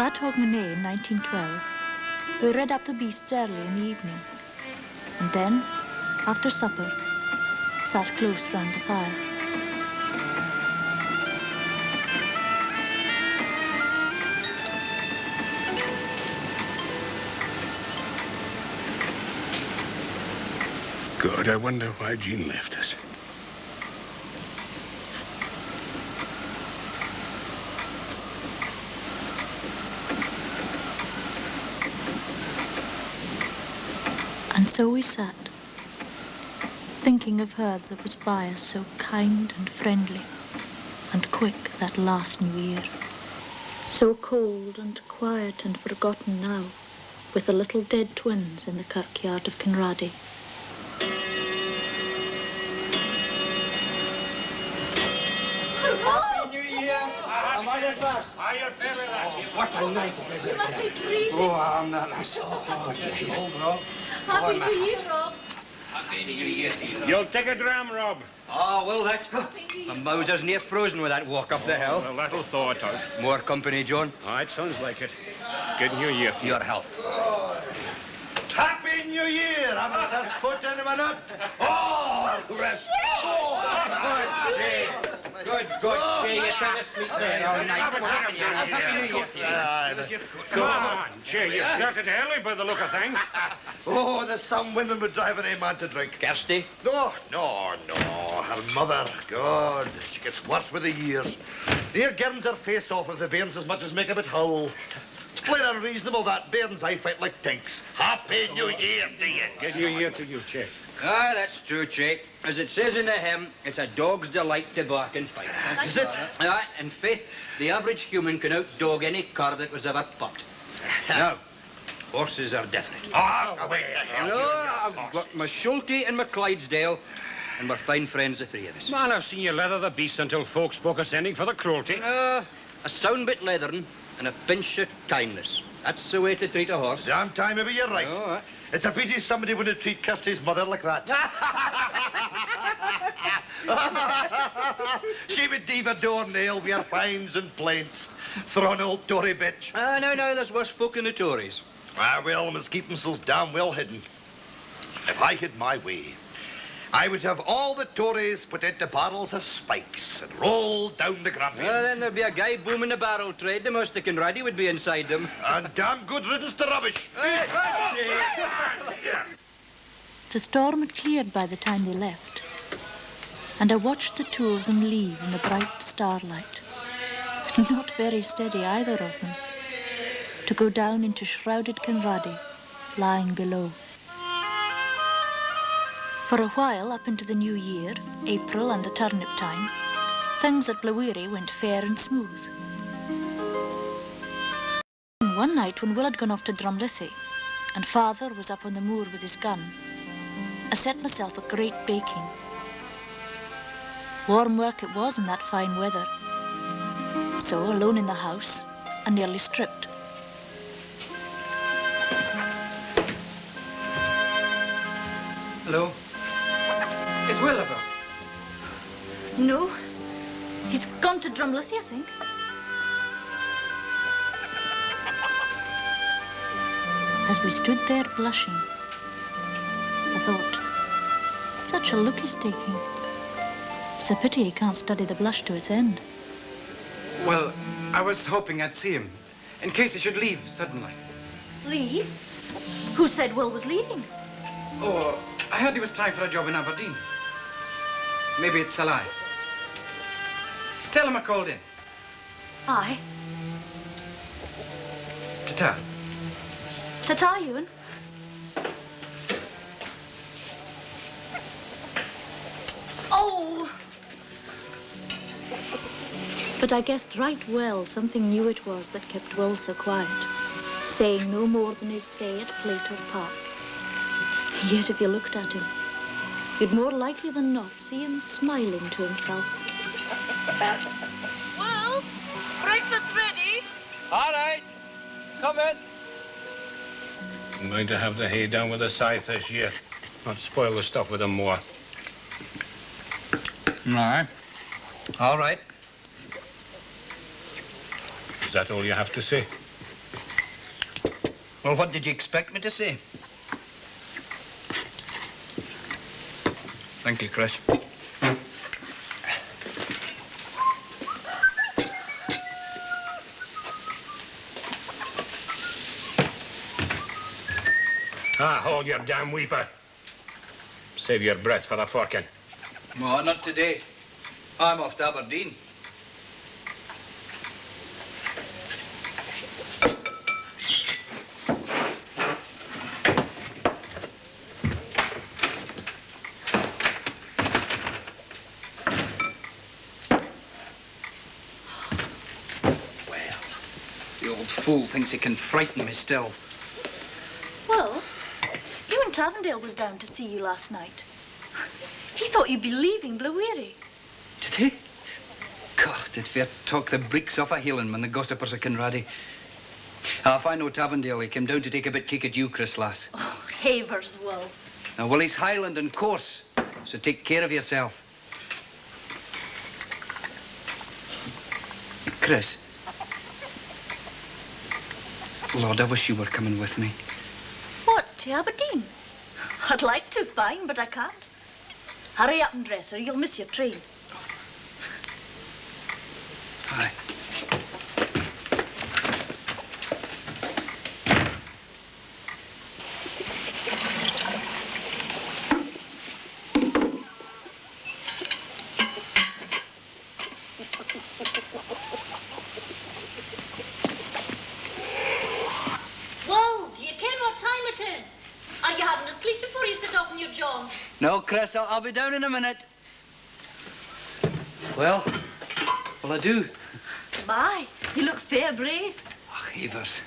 That Hogmanay in 1912, we read up the beasts early in the evening, and then, after supper, sat close round the fire. God, I wonder why Jean left us. And so we sat, thinking of her that was by us so kind and friendly and quick that last New Year. So cold and quiet and forgotten now, with the little dead twins in the kirkyard of Kinraddie. Happy New Year! Am I there first? Are you fairly lucky? What a night it is out there. Oh, I'm that lass. Oh, dear. Happy New Year, Rob. Happy New Year, Steve. You'll take a dram, Rob. Oh, well, that. The Mauser's near frozen with that walk up the hill. Well, that'll thaw it out. More company, John. Oh, it sounds like it. Good New Year to you. Your health. Happy New Year! I'm the first foot in my nut. Oh, rest. Good, Shay. You better sleep there all night. Happy New Year. Come on, Jay, you started early by the look of things. Oh, there's some women would drive any man to drink. Kirsty? No. Her mother, God, she gets worse with the years. Near gets her face off if the bairns as much as make a bit howl. It's plain unreasonable that bairns I fight like tinks. Happy New Year to you. Good New Year to you, Jay. Ah, that's true, Jake. As it says in the hymn, it's a dog's delight to bark and fight. Is it? Ah, in faith, the average human can outdog any cur that was ever pupped. Now, horses are different. Oh, wait the hell. No, I've got my Schulte and my Clydesdale, and we're fine friends, the three of us. Man, I've seen you leather the beast until folks spoke of sending for the cruelty. A sound bit leathering and a pinch of kindness. That's the way to treat a horse. Damn time, maybe you're right. Oh, It's a pity somebody wouldn't treat Kirsty's mother like that. She would dive a doornail with her fines and plaints. Thrown old Tory bitch. no, there's worse folk in the Tories. Ah, well, they must keep themselves damn well hidden. If I had my way, I would have all the Tories put into barrels of spikes and rolled down the Grampians. Well, then there'd be a guy booming the barrel trade. The most of Kinraddie would be inside them. And damn good riddance to rubbish. The storm had cleared by the time they left, and I watched the two of them leave in the bright starlight. Not very steady, either of them, to go down into shrouded Kinraddie, lying below. For a while, up into the new year, April and the turnip time, things at Blaweary went fair and smooth. And one night, when Will had gone off to Drumlithy, and Father was up on the moor with his gun, I set myself a great baking. Warm work it was in that fine weather. So, alone in the house, I nearly stripped. Hello? Is Will about? No, he's gone to Drumlithy, I think. As we stood there blushing, I thought, such a look he's taking. It's a pity he can't study the blush to its end. Well, I was hoping I'd see him, in case he should leave suddenly. Leave? Who said Will was leaving? Oh, I heard he was trying for a job in Aberdeen. Maybe it's a lie. Tell him I called in. Aye. Ta-ta. Ta-ta, Ewan. Oh! But I guessed right well something new it was that kept Will so quiet, saying no more than his say at Plato Park. Yet if you looked at him, you'd more likely than not see him smiling to himself. Well, breakfast ready. All right. Come in. I'm going to have the hay down with a scythe this year. Not spoil the stuff with a mower. All right. Is that all you have to say? Well, what did you expect me to say? Thank you, Chris. Hold your damn weeper. Save your breath for the forking. No, not today. I'm off to Aberdeen. The old fool thinks he can frighten me still. Well, you and Tavendale was down to see you last night. He thought you'd be leaving Blueweary. Did he? God, did fair talk the breeks off a Hielan when the gossipers of Kinraddie. If I know Tavendale, he came down to take a bit kick at you, Chris, lass. Oh, Havers will. Well, he's Highland and coarse, so take care of yourself. Chris. Lord, I wish you were coming with me. What, to Aberdeen? I'd like to, fine, but I can't. Hurry up and dress, or you'll miss your train. Aye. Well, do you ken what time it is? Are you having a sleep before you set off on your jaunt? No, Chris, I'll be down in a minute. Well, I do. My, you look fair brave. Ach, Havers.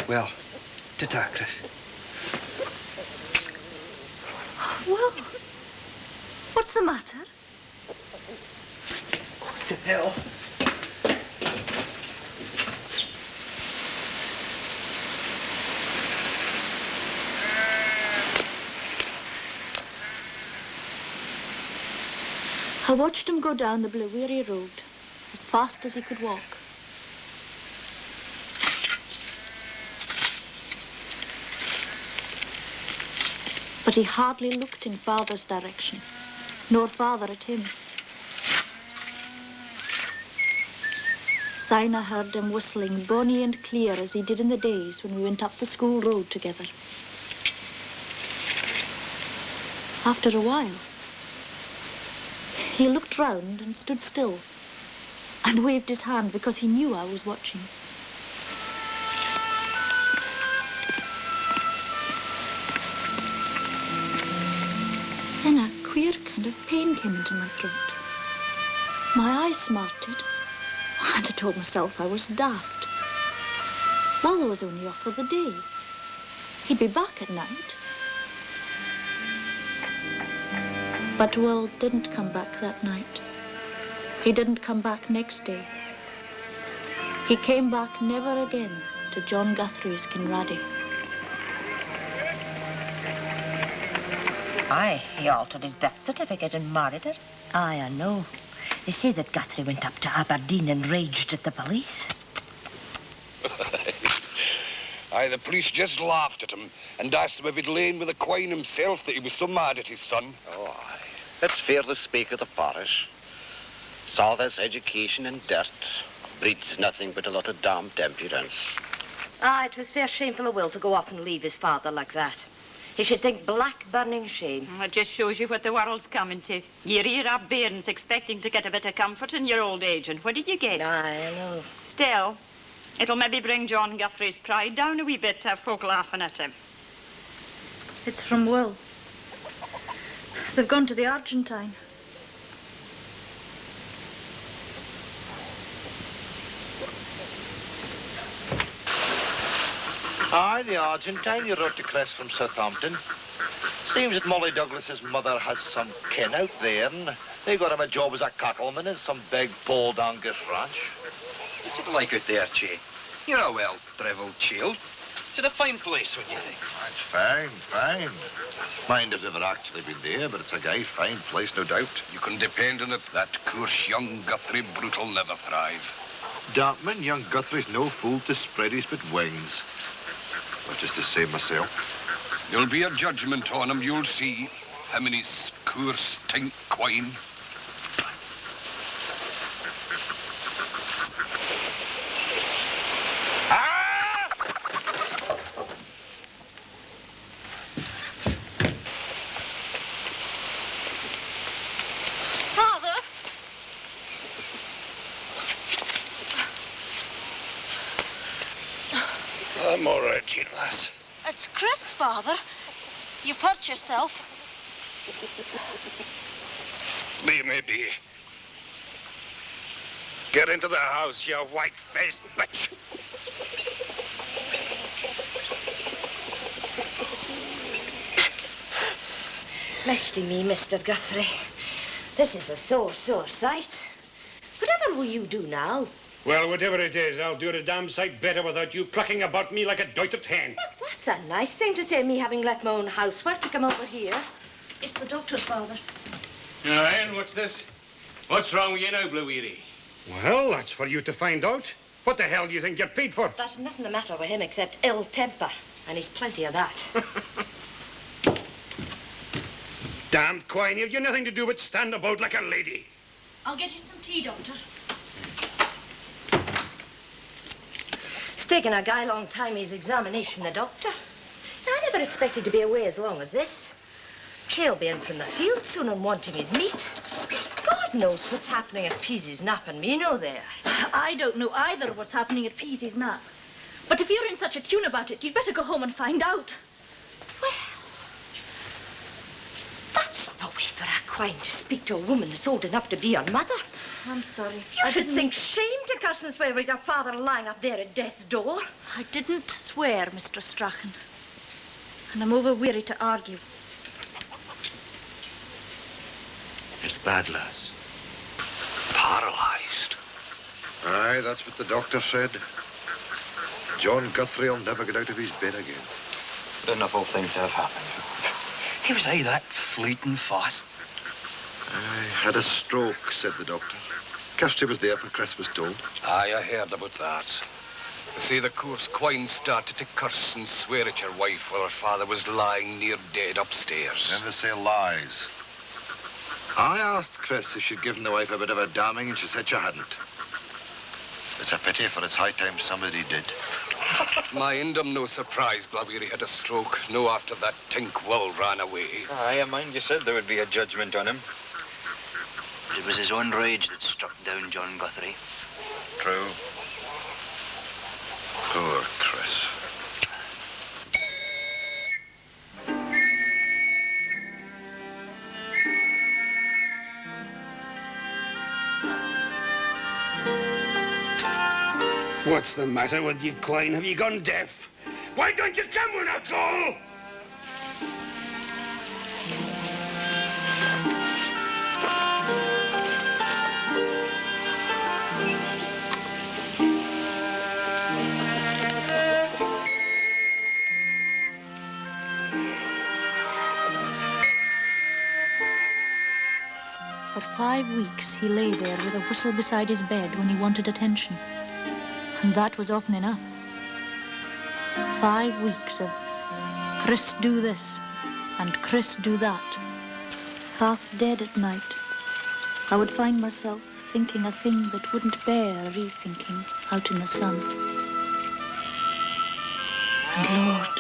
Well, ta-ta, Chris. Well, what's the matter? What the hell? I watched him go down the Blueweary road as fast as he could walk. But he hardly looked in Father's direction, nor Father at him. Sina heard him whistling bonny and clear as he did in the days when we went up the school road together. After a while, he looked round and stood still and waved his hand because he knew I was watching. Then a queer kind of pain came into my throat. My eyes smarted, and I told myself I was daft. Waldo was only off for the day. He'd be back at night. But Will didn't come back that night. He didn't come back next day. He came back never again to John Guthrie's Kinraddie. Aye, he altered his birth certificate and married her. Aye, I know. They say that Guthrie went up to Aberdeen and raged at the police. Aye, the police just laughed at him and asked him if he'd lain with the Queen himself that he was so mad at his son. Oh, aye. It's fair to speak of the parish. It's all this education and dirt breeds nothing but a lot of damned impudence. Aye, it was fair shameful of Will to go off and leave his father like that. He should think black burning shame. It just shows you what the world's coming to. You rear up bairns expecting to get a bit of comfort in your old age, and what did you get? Aye, I know. Still, it'll maybe bring John Guthrie's pride down a wee bit to have folk laughing at him. It's from Will. They've gone to the Argentine. Aye, the Argentine. You wrote to Chris from Southampton. Seems that Molly Douglas's mother has some kin out there, and they got him a job as a cattleman in some big Polled Angus ranch. What's it like out there, Che? You're a well-travelled child. Is it a fine place, what do you think? It's fine, fine. Mind I've never actually been there, but it's a gay fine place, no doubt. You can depend on it. That coarse young Guthrie brute'll never thrive. Dampman, young Guthrie's no fool to spread his but wings. But just the same myself. There'll be a judgment on him, you'll see. Him and his coarse tink quine. I'm all right, Jean, lass. It's Chris, Father. You've hurt yourself. Leave me be. Get into the house, you white-faced bitch. Lechty me, Mr. Guthrie. This is a sore sight. Whatever will you do now? Well, whatever it is, I'll do it a damn sight better without you plucking about me like a doited hen. Well, that's a nice thing to say, me having left my own housework to come over here. It's the doctor's, Father. And what's this? What's wrong with you now, Blueweary? Well, that's for you to find out. What the hell do you think you're paid for? There's nothing the matter with him except ill temper, and he's plenty of that. Damned Quine, you've nothing to do but stand about like a lady. I'll get you some tea, Doctor. It's taken a guy long time his examination, the doctor. Now, I never expected to be away as long as this. Chay'll be in from the field soon and wanting his meat. God knows what's happening at Peasy's Nap and me no there. I don't know either what's happening at Peasy's Nap. But if you're in such a tune about it, you'd better go home and find out. Well, that's no way for a Quine to speak to a woman that's old enough to be your mother. I'm sorry. You should think shame to curse and swear with your father lying up there at death's door. I didn't swear, Mistress Strachan. And I'm over weary to argue. It's bad, lass. Paralyzed. Aye, that's what the doctor said. John Guthrie will never get out of his bed again. An awful thing to have happened. He was aye that fleeting fast. I had a stroke, said the doctor. Kirsty was there when Chris was told. Aye, I heard about that. They say the coarse Quine started to curse and swear at your wife while her father was lying near dead upstairs. Then they say lies. I asked Chris if she'd given the wife a bit of a damning, and she said she hadn't. It's a pity, for it's high time somebody did. Mind him no surprise, Blueweary had a stroke. No after that tink Will ran away. Aye, I mind you said there would be a judgment on him. But it was his own rage that struck down John Guthrie. True. Poor Chris. What's the matter with you, Quine? Have you gone deaf? Why don't you come when I call? For 5 weeks, he lay there with a whistle beside his bed when he wanted attention. And that was often enough. 5 weeks of Chris do this and Chris do that. Half dead at night, I would find myself thinking a thing that wouldn't bear rethinking out in the sun. And Lord,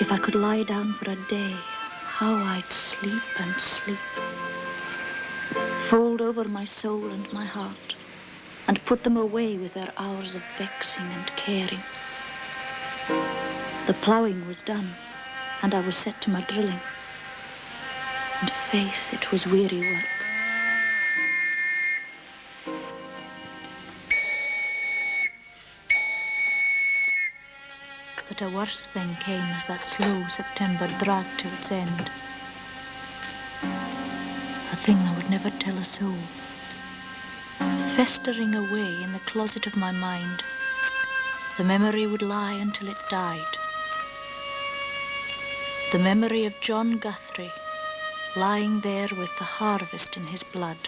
if I could lie down for a day, how I'd sleep and sleep. Fold over my soul and my heart, and put them away with their hours of vexing and caring. The ploughing was done, and I was set to my drilling. And faith, it was weary work. But a worse thing came as that slow September dragged to its end. A thing I would never tell a soul. Festering away in the closet of my mind, the memory would lie until it died. The memory of John Guthrie, lying there with the harvest in his blood.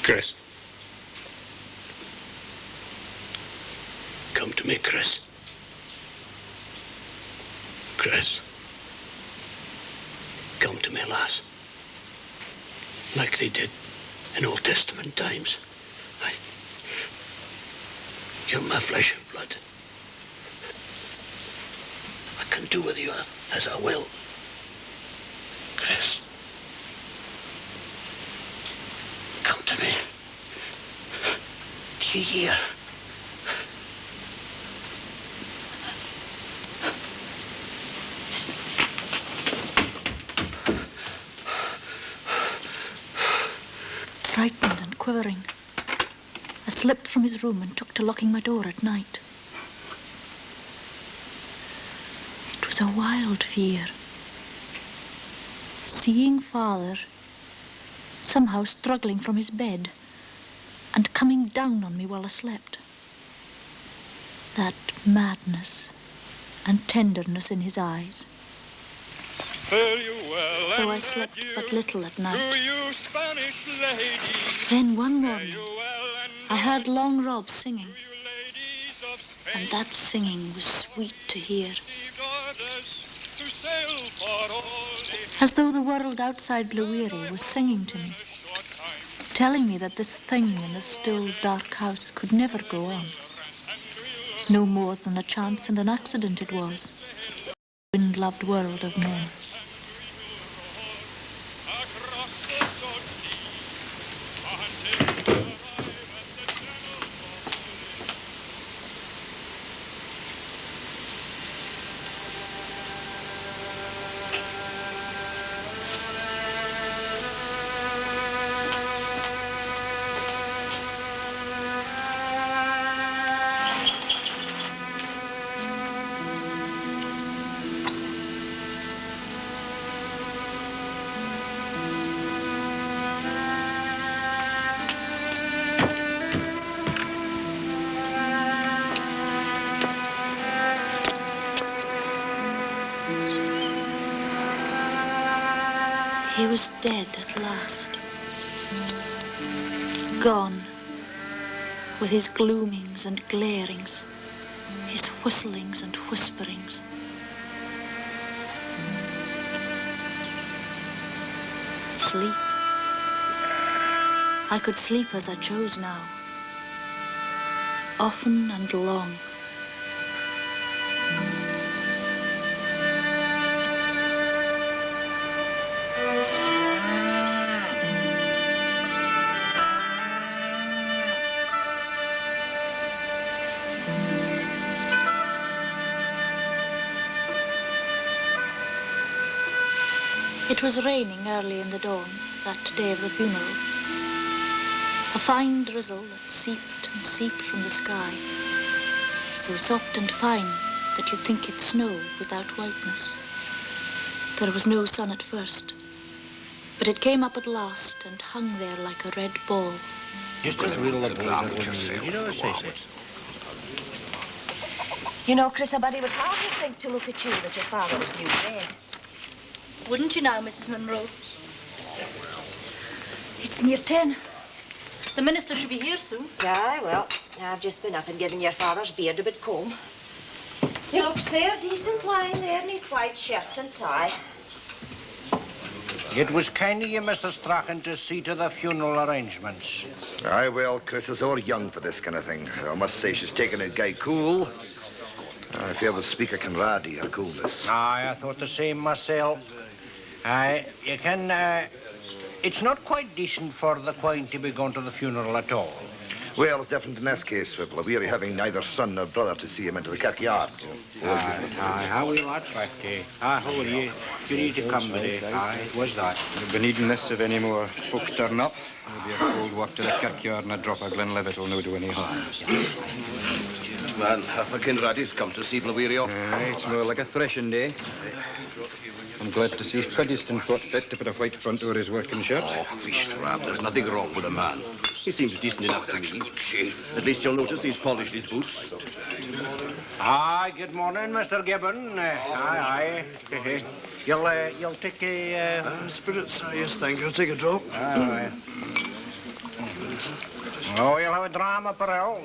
Chris. Come to me, Chris. Chris. Come to me, lass. Like they did in Old Testament times. You're my flesh and blood. I can do with you as I will. Chris. Come to me. Do you hear? Frightened and quivering, I slipped from his room and took to locking my door at night. It was a wild fear. Seeing father somehow struggling from his bed and coming down on me while I slept. That madness and tenderness in his eyes. So I slept but little at night. Then one morning, I heard Long Rob singing, and that singing was sweet to hear. As though the world outside Blueweary was singing to me, telling me that this thing in the still, dark house could never go on. No more than a chance and an accident it was. Wind-loved world of men. He was dead at last. Gone, with his gloomings and glarings, his whistlings and whisperings. Sleep. I could sleep as I chose now, often and long. It was raining early in the dawn, that day of the funeral. A fine drizzle that seeped and seeped from the sky, so soft and fine that you'd think it snow without whiteness. There was no sun at first, but it came up at last and hung there like a red ball. Just as real as yourself. You know what I say? You know, Chris, a body would hardly think to look at you that your father was new dead. Wouldn't you now, Mrs. Munro? It's near 10. The minister should be here soon. Aye, well, I've just been up and given your father's beard a bit comb. He looks fair decent lying there in his white shirt and tie. It was kind of you, Mr. Strachan, to see to the funeral arrangements. Aye, well, Chris is o'er young for this kind of thing. I must say she's taken it guy cool. I fear the speaker Kinraddie, her coolness. Aye, I thought the same myself. Aye, you can, it's not quite decent for the Queen to be going to the funeral at all. Well, it's different in this case, with Blueweary having neither son nor brother to see him into the kirkyard. Aye, how will that's right, eh? How are you? You need to come with it. Aye, it was that. We've been needing less of any more folk turn up. Maybe a cold walk to the kirkyard and a drop of Glenlivet will no do any harm. Man, half a Kinraddie's come to see Blaweary off. It's more like a threshing day. I'm glad to see his Predestin thought fit to put a white front over his working shirt. Oh, fish trap, there's nothing wrong with the man. He seems decent enough to me. At least you'll notice he's polished his boots. Aye, good morning, Mr. Gibbon. Aye. You'll take a... Spirits, yes, thank you. I'll take a drop. Aye. Oh, you'll have a drama, Perel.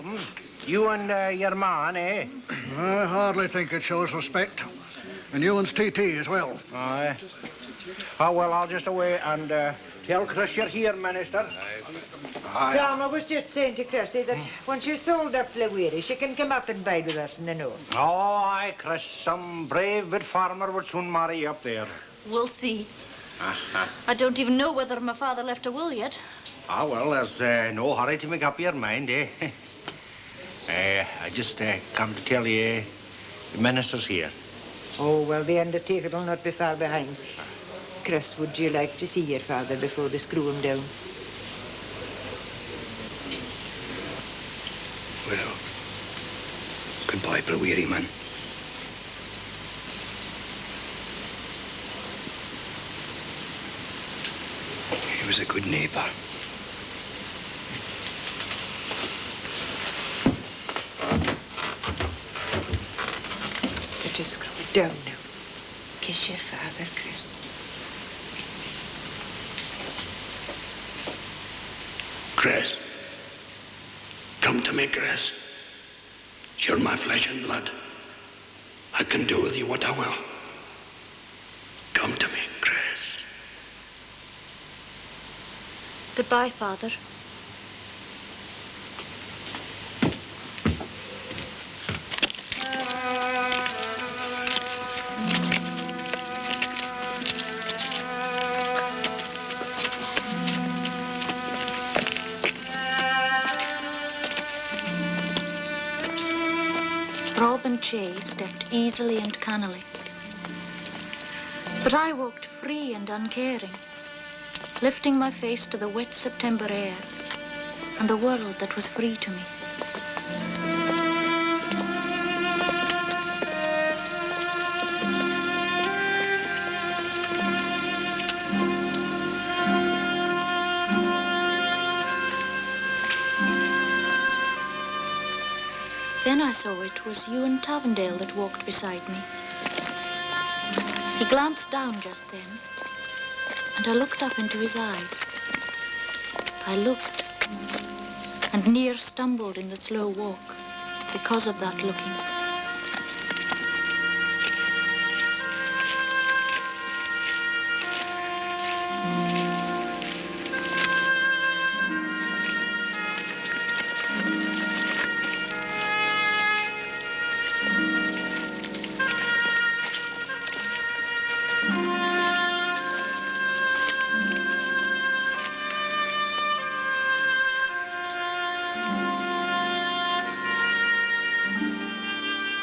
You and your man, eh? I hardly think it shows respect. And you and TT as well. Aye. Oh, well, I'll just away and tell Chris you're here, Minister. Aye. Tom, I was just saying to Chrissy that once you're sold up Blaweary, she can come up and bide with us in the north. Oh, aye, Chris. Some brave bit farmer would soon marry you up there. We'll see. I don't even know whether my father left a will yet. Ah, well, there's no hurry to make up your mind, eh? I just come to tell you the minister's here. Oh, well, the undertaker will not be far behind. Chris, would you like to see your father before they screw him down? Well, goodbye, Blaweary, man. He was a good neighbour. Just screw it down now. Kiss your father, Chris. Chris, come to me, Chris. You're my flesh and blood. I can do with you what I will. Come to me, Chris. Goodbye, Father. Rob and Che stepped easily and cannily. But I walked free and uncaring, lifting my face to the wet September air and the world that was free to me. Then I saw it was Ewan Tavendale that walked beside me. He glanced down just then, and I looked up into his eyes. I looked, and near stumbled in the slow walk because of that looking.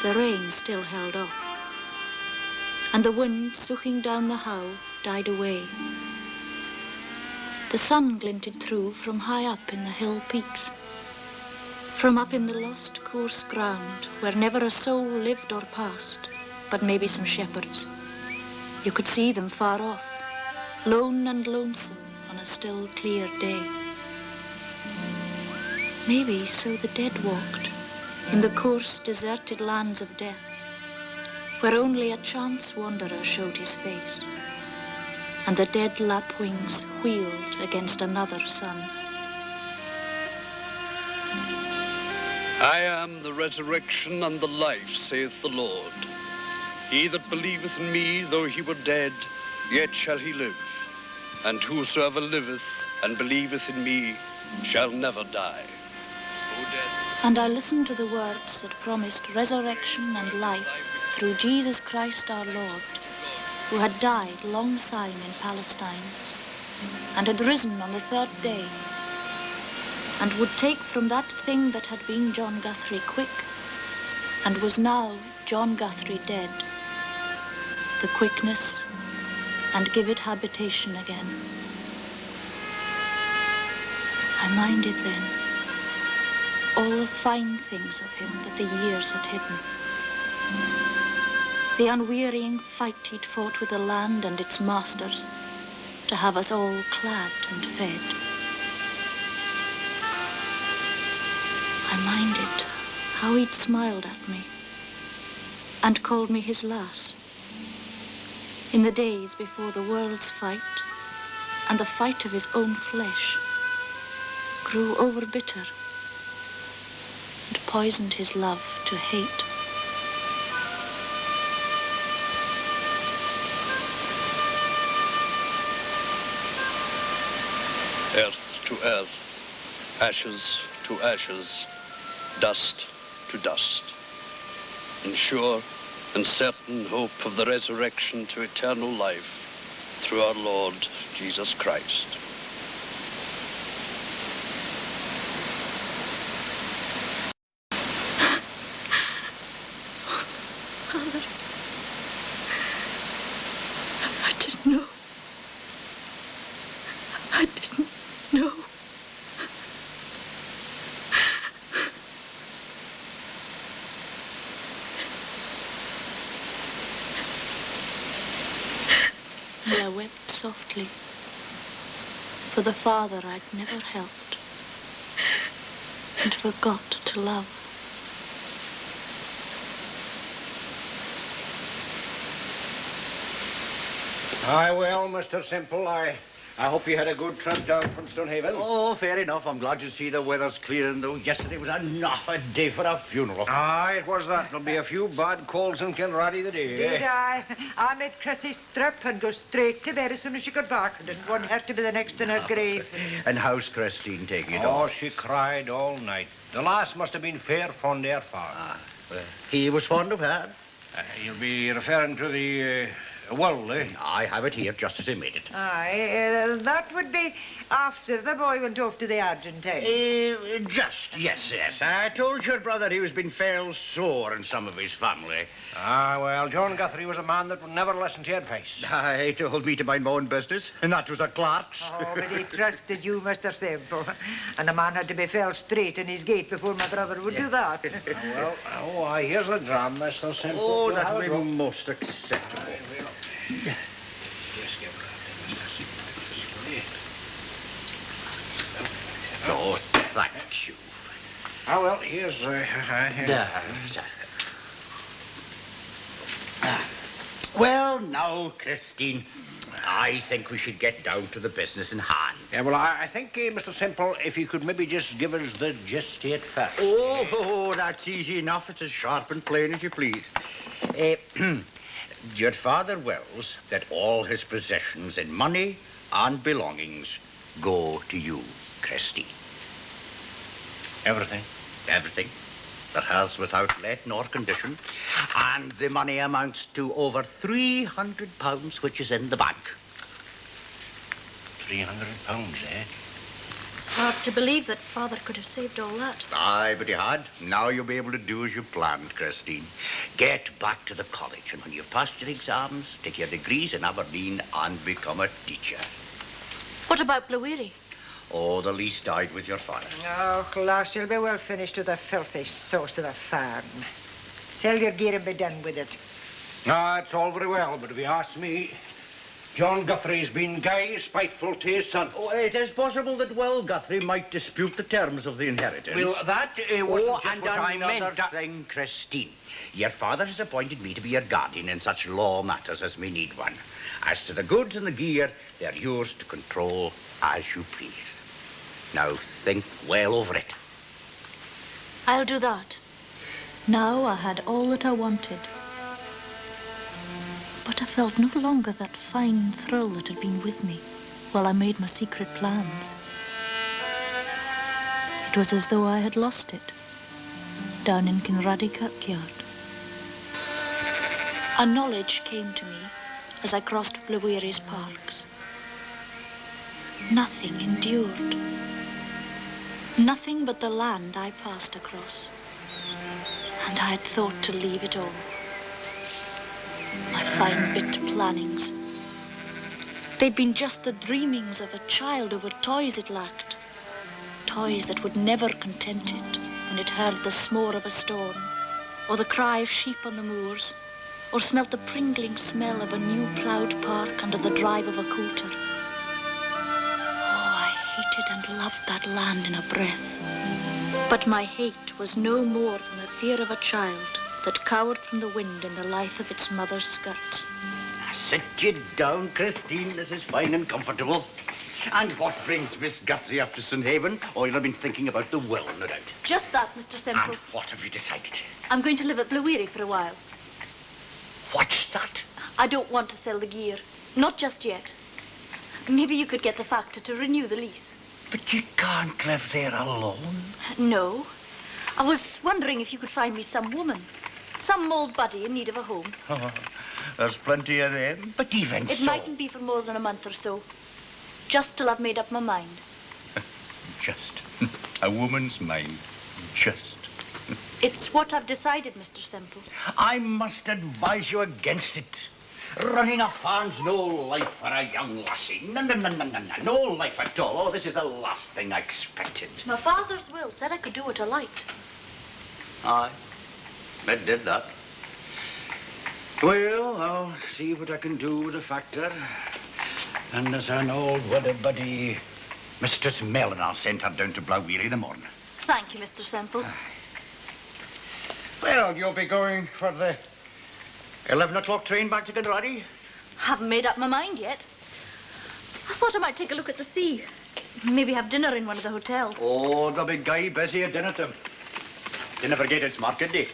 The rain still held off, and the wind soughing down the How died away. The sun glinted through from high up in the hill peaks, from up in the lost coarse ground where never a soul lived or passed, but maybe some shepherds. You could see them far off, lone and lonesome on a still clear day. Maybe so the dead walked, in the coarse, deserted lands of death, where only a chance wanderer showed his face, and the dead lapwings wheeled against another sun. I am the resurrection and the life, saith the Lord. He that believeth in me, though he were dead, yet shall he live. And whosoever liveth and believeth in me shall never die. O death, And I listened to the words that promised resurrection and life through Jesus Christ our Lord, who had died long syne in Palestine, and had risen on the third day, and would take from that thing that had been John Guthrie quick, and was now John Guthrie dead, the quickness, and give it habitation again. I minded then, all the fine things of him that the years had hidden. The unwearying fight he'd fought with the land and its masters to have us all clad and fed. I minded how he'd smiled at me and called me his lass in the days before the world's fight and the fight of his own flesh grew over bitter and poisoned his love to hate. Earth to earth, ashes to ashes, dust to dust. In sure and certain hope of the resurrection to eternal life through our Lord Jesus Christ. Father, I didn't know. I didn't know. And I wept softly for the father I'd never helped and forgot to love. Aye, well, Mr. Simple, I hope you had a good trip down from Stonehaven. Oh, fair enough. I'm glad to see the weather's clearing, though. Yesterday was enough a day for a funeral. Aye, it was that. There'll be a few bad calls in Kinraddie the day. Did I? I made Chrissy strip and go straight to bed as soon as she got back. I didn't want her to be the next in her grave. And how's Christine taking it Oh, all? she cried all night. The lass must have been fair fond of her father. He was fond of her? You'll be referring to the will, eh? I have it here just as he made it. Aye, that would be after the boy went off to the Argentine. Yes. I told your brother he was been fair sore in some of his family. Ah, well, John Guthrie was a man that would never listen to advice. He told me to mind my own business, and that was at Clark's. Oh, but he trusted you, Mr. Simple. And the man had to be fell straight in his gate before my brother would do that. Here's the dram, Mr. Simple. Oh, that would be most acceptable. Oh, thank you. Ah, well, here's... Well, now, Christine, I think we should get down to the business in hand. Yeah, well, I think, Mr. Simple, if you could maybe just give us the gist yet first. Oh, that's easy enough. It's as sharp and plain as you please. Your father wills that all his possessions in money and belongings go to you, Christine. Everything? Everything. That has without let nor condition. And the money amounts to over £300, which is in the bank. £300, eh? It's hard to believe that Father could have saved all that. Aye, but he had. Now you'll be able to do as you planned, Christine. Get back to the college, and when you've passed your exams, take your degrees in Aberdeen and become a teacher. What about Blewiri? Oh, the lease died with your father. Oh, lass, you'll be well finished with a filthy sauce of a farm. Sell your gear and be done with it. Ah, it's all very well, but if you ask me, John Guthrie's been gay, spiteful to his son. Oh, it is possible that Will Guthrie might dispute the terms of the inheritance. Well, that wasn't just what I meant. Another thing, Christine. Your father has appointed me to be your guardian in such law matters as may need one. As to the goods and the gear, they're yours to control as you please. Now think well over it. I'll do that. Now I had all that I wanted. But I felt no longer that fine thrill that had been with me while I made my secret plans. It was as though I had lost it, down in Kinraddie kirkyard. A knowledge came to me as I crossed Blewiri's parks. Nothing endured. Nothing but the land I passed across. And I had thought to leave it all. My fine-bit plannings. They'd been just the dreamings of a child over toys it lacked. Toys that would never content it when it heard the snore of a storm, or the cry of sheep on the moors, or smelt the pringling smell of a new ploughed park under the drive of a coulter. Oh, I hated and loved that land in a breath. But my hate was no more than the fear of a child that cowered from the wind in the lithe of its mother's skirts. Sit you down, Christine. This is fine and comfortable. And what brings Miss Guthrie up to St. Haven? Oh, you'll have been thinking about the well, no doubt. Just that, Mr. Semple. And what have you decided? I'm going to live at Blue for a while. What's that? I don't want to sell the gear. Not just yet. Maybe you could get the factor to renew the lease. But you can't live there alone. No. I was wondering if you could find me some woman. Some old buddy in need of a home. Oh, there's plenty of them. But even It so... mightn't be for more than a month or so. Just till I've made up my mind. Just. A woman's mind. Just. It's what I've decided, Mr. Semple. I must advise you against it. Running a farm's no life for a young lassie. No life at all. Oh, this is the last thing I expected. My father's will said I could do what I liked. Aye, it did that. Well, I'll see what I can do with the factor. And there's an old weather buddy, Mistress Mellon. I'll send her down to Blaweary in the morning. Thank you, Mr. Semple. Well, you'll be going for the 11 o'clock train back to Kinraddie? Haven't made up my mind yet. I thought I might take a look at the sea. Maybe have dinner in one of the hotels. Oh, the big guy busy at dinner time. Didn't forget it's market day.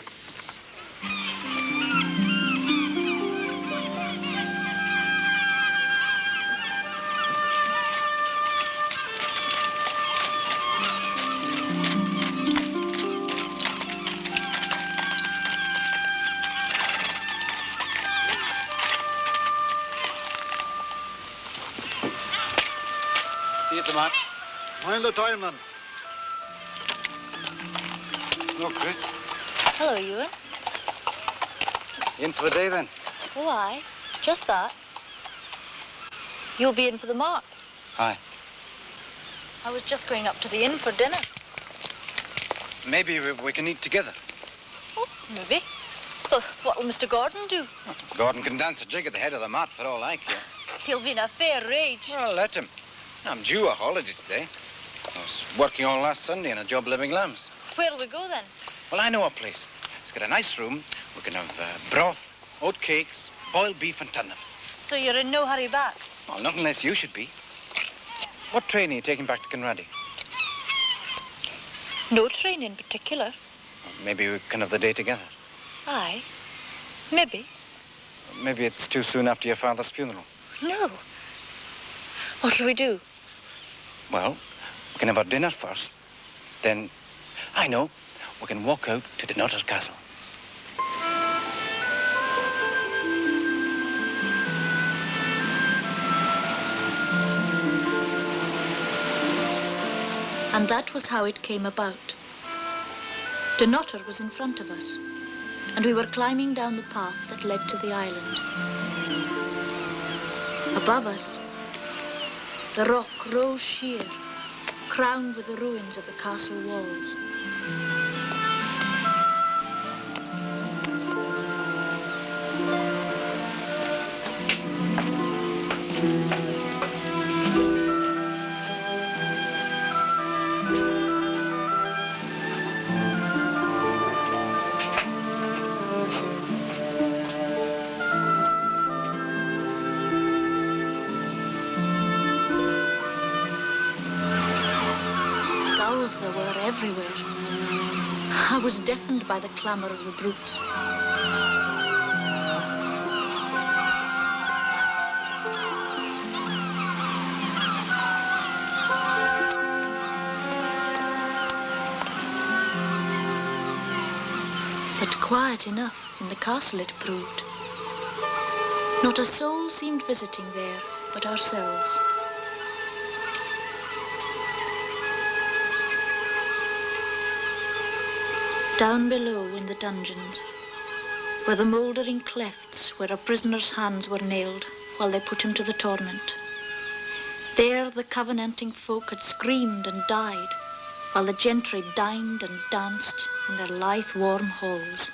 See you at the mark. Mind the time, then. No, Chris. Hello, Ewan. In for the day, then? Oh, aye. Just that. You'll be in for the mark. Aye. I was just going up to the inn for dinner. Maybe we can eat together. Oh, maybe. But what'll Mr. Gordon do? Gordon can dance a jig at the head of the mat for all I care. He'll be in a fair rage. Well, let him. I'm due a holiday today. I was working all last Sunday on a job living lambs. Where'll we go, then? Well, I know a place. It's got a nice room. We can have broth, oat cakes, boiled beef and turnips. So you're in no hurry back? Well, not unless you should be. What train are you taking back to Kinraddie? No train in particular. Well, maybe we can have the day together. Aye. Maybe. Maybe it's too soon after your father's funeral. No. What'll we do? Well, we can have our dinner first. Then, I know, we can walk out to the Nutter Castle. And that was how it came about. The Nutter was in front of us, and we were climbing down the path that led to the island. Above us, the rock rose sheer, crowned with the ruins of the castle walls. There were everywhere. I was deafened by the clamor of the brutes. But quiet enough in the castle it proved. Not a soul seemed visiting there but ourselves. Down below in the dungeons were the mouldering clefts where a prisoner's hands were nailed while they put him to the torment. There the covenanting folk had screamed and died, while the gentry dined and danced in their lithe, warm halls,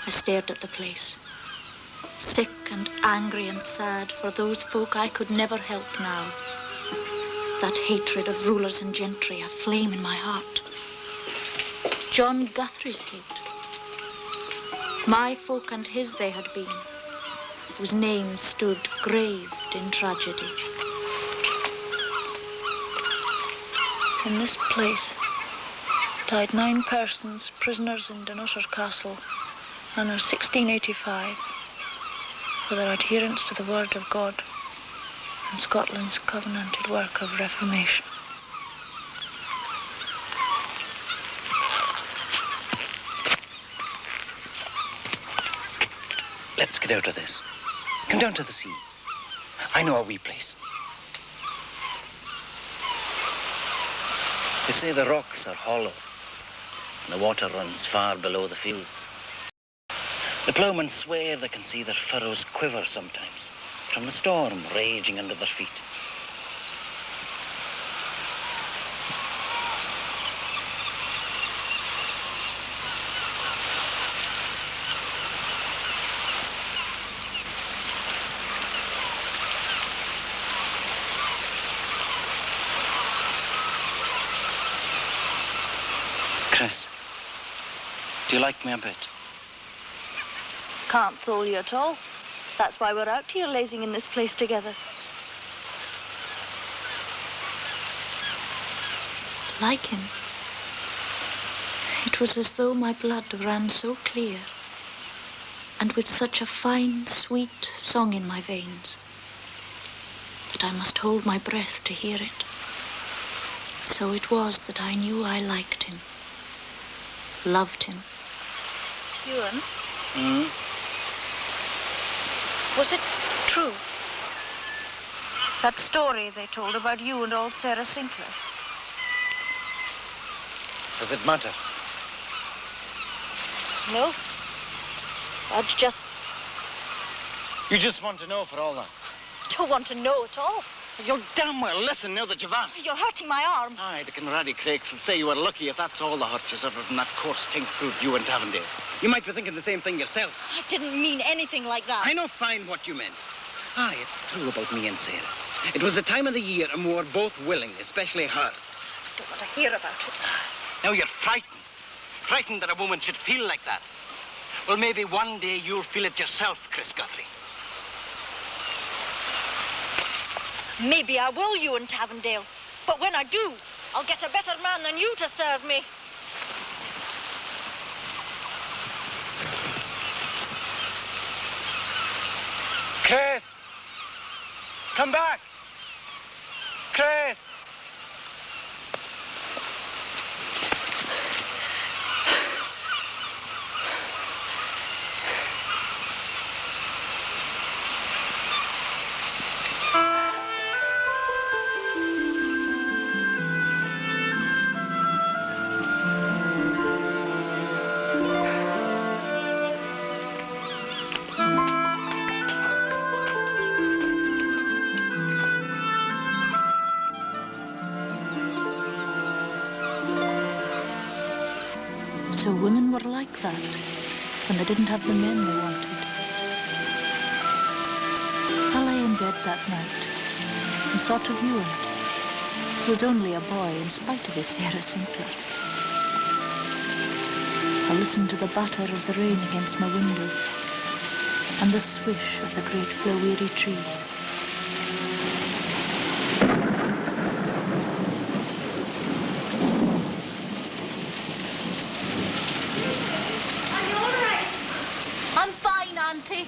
I stared at the place, sick and angry and sad for those folk I could never help now. That hatred of rulers and gentry, a flame in my heart. John Guthrie's hate. My folk and his they had been, whose names stood graved in tragedy. In this place died 9 persons, prisoners in Dunnottar Castle, anno 1685, for their adherence to the word of God and Scotland's covenanted work of reformation. Let's get out of this. Come down to the sea. I know a wee place. They say the rocks are hollow and the water runs far below the fields. The ploughmen swear they can see their furrows quiver sometimes from the storm raging under their feet. Chris, do you like me a bit? Can't thole you at all. That's why we're out here lazing in this place together. Like him. It was as though my blood ran so clear and with such a fine, sweet song in my veins that I must hold my breath to hear it. So it was that I knew I liked him, loved him. Ewan? Was it true? That story they told about you and old Sarah Sinclair? Does it matter? No. I'd just... You just want to know for all that? don't want to know at all. You'll damn well listen now that you've asked. You're hurting my arm. Aye, the Kinraddie Crakes would say you were lucky if that's all the hurt you suffered from that coarse tink proved you and Avondale. You might be thinking the same thing yourself. I didn't mean anything like that. I know fine what you meant. Aye, it's true about me and Sarah. It was the time of the year and we were both willing, especially her. I don't want to hear about it. Now you're frightened. Frightened that a woman should feel like that. Well, maybe one day you'll feel it yourself, Chris Guthrie. Maybe I will, you and Avondale. But when I do, I'll get a better man than you to serve me. Chris! Come back! Chris! So women were like that when they didn't have the men they wanted. I lay in bed that night and thought of Ewan, who was only a boy in spite of his Sarah Sinclair. I listened to the batter of the rain against my window and the swish of the great flowery trees. I'm fine, Auntie.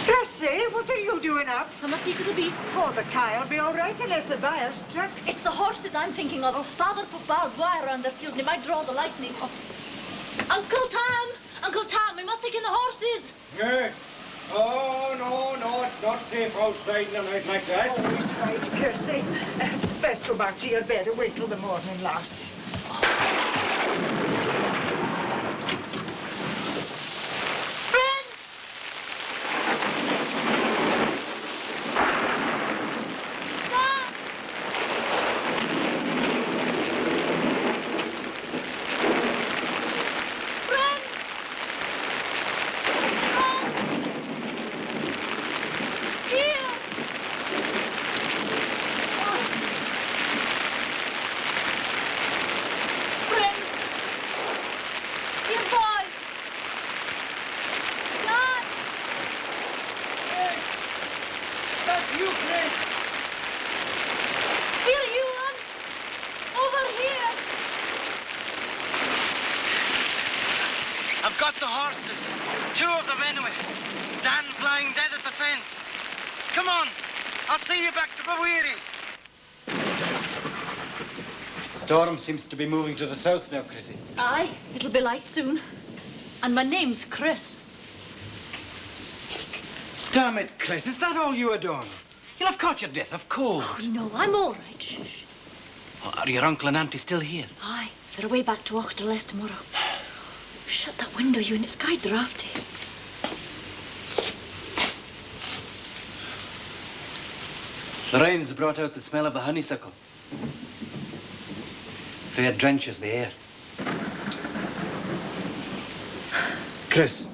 Grassy, what are you doing up? I must see to the beasts. Oh, the cow will be all right unless the bile's struck. It's the horses I'm thinking of. Father put barbed wire around their field and it might draw the lightning. Uncle Tom! Uncle Tom, we must take in the horses. No. Oh, no, it's not not safe outside in a night like that. Oh, he's right, Kirsty. Best go back to your bed and wait till the morning, lass. I've got the horses. 2 of them anyway. Dan's lying dead at the fence. Come on. I'll see you back to Bawiri. Storm seems to be moving to the south now, Chrissy. Aye, it'll be light soon. And my name's Chris. Damn it, Chris. Is that all you are doing? You'll have caught your death of cold. Oh, no, I'm all right. Shh. Oh, are your uncle and auntie still here? Aye, they're away back to Ochterless tomorrow. Shut that window, you, and it's quite drafty. The rain's brought out the smell of the honeysuckle. Fair drenches the air. Chris.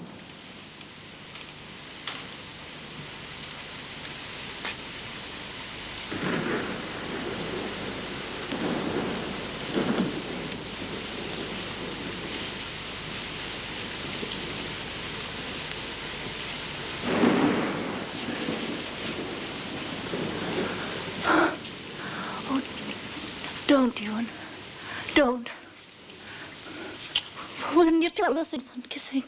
Don't, Ewan. Don't. When you tell us things on kissing.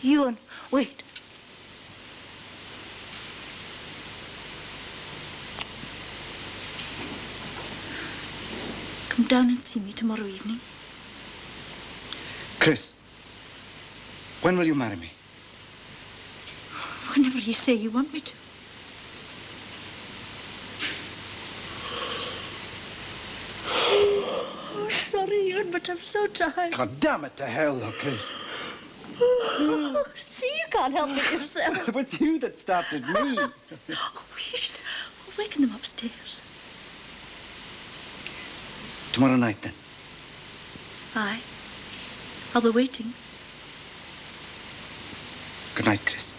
Ewan, wait. Come down and see me tomorrow evening. Chris, when will you marry me? Whenever you say you want me to. Oh, sorry, Ewan, but I'm so tired. God damn it to hell, though, Chris. Oh, see, you can't help it yourself. It was you that started me. Oh, wait. We'll waken them upstairs. Tomorrow night, then. Aye. I'll be waiting. Good night, Chris.